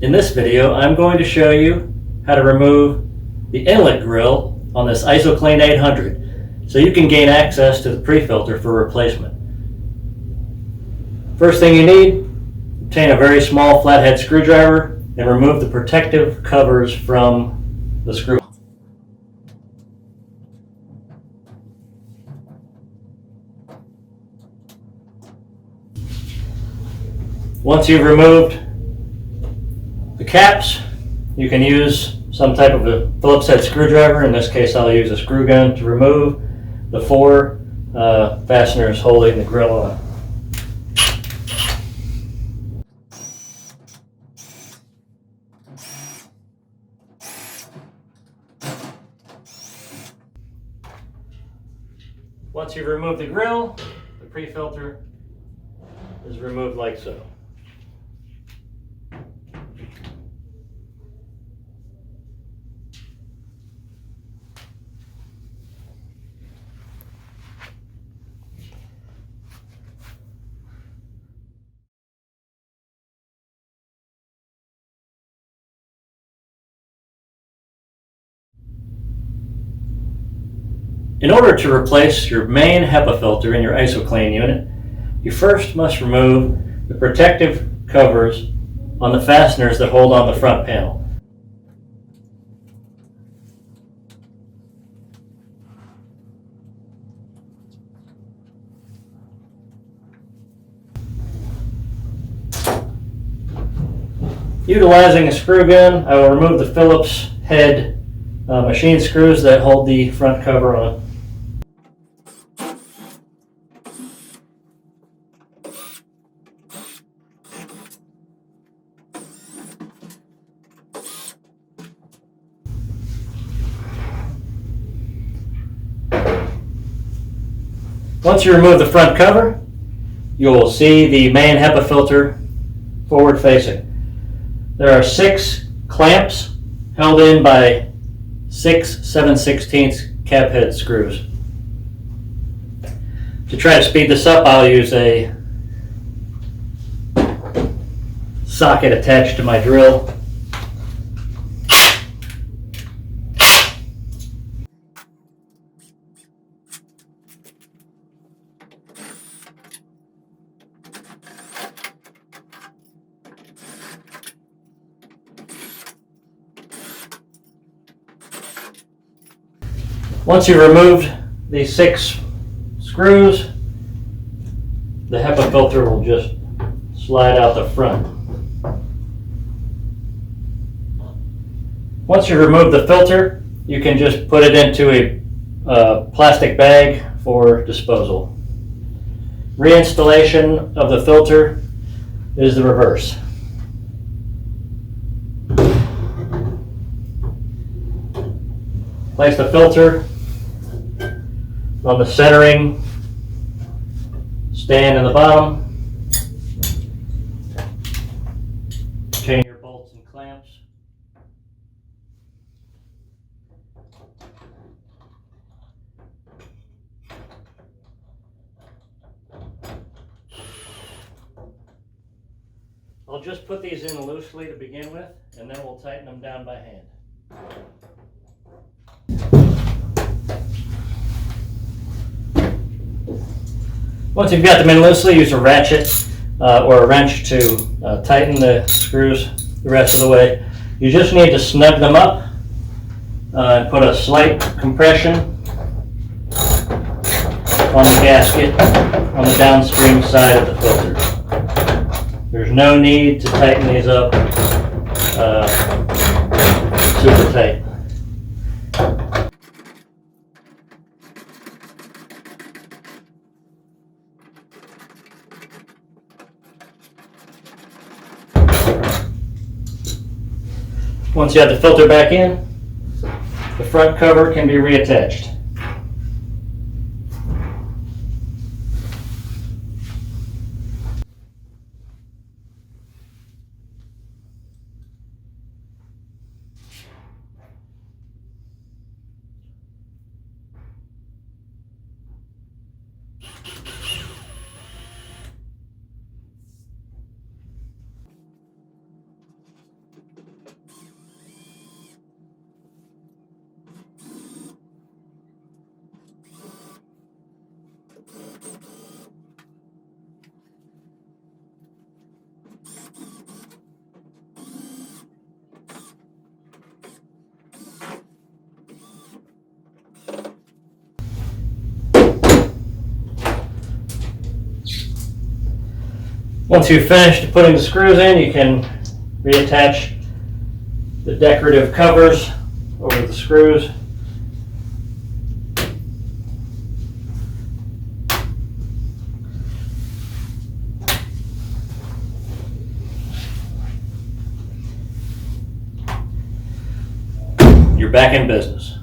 In this video, I'm going to show you how to remove the inlet grill on this IsoClean 800 so you can gain access to the pre-filter for replacement. First thing you need, obtain a very small flathead screwdriver and remove the protective covers from the screw. Once you've removed the caps, you can use some type of a Phillips head screwdriver. In this case, I'll use a screw gun to remove the four fasteners holding the grill on. Once you've removed the grill, the pre-filter is removed like so. In order to replace your main HEPA filter in your IsoClean unit, you first must remove the protective covers on the fasteners that hold on the front panel. Utilizing a screw gun, I will remove the Phillips head machine screws that hold the front cover on. Once you remove the front cover, you will see the main HEPA filter forward facing. There are 6 clamps held in by 6 7/16 cap head screws. To try to speed this up, I'll use a socket attached to my drill. Once you've removed these 6 screws, the HEPA filter will just slide out the front. Once you remove the filter, you can just put it into a plastic bag for disposal. Reinstallation of the filter is the reverse. Place the filter on the centering stand in the bottom. Chain your bolts and clamps. I'll just put these in loosely to begin with, and then we'll tighten them down by hand. Once you've got them in loosely, use a ratchet or a wrench to tighten the screws the rest of the way. You just need to snug them up and put a slight compression on the gasket on the downstream side of the filter. There's no need to tighten these up super tight. Once you have the filter back in, the front cover can be reattached. Once you've finished putting the screws in, you can reattach the decorative covers over the screws. You're back in business.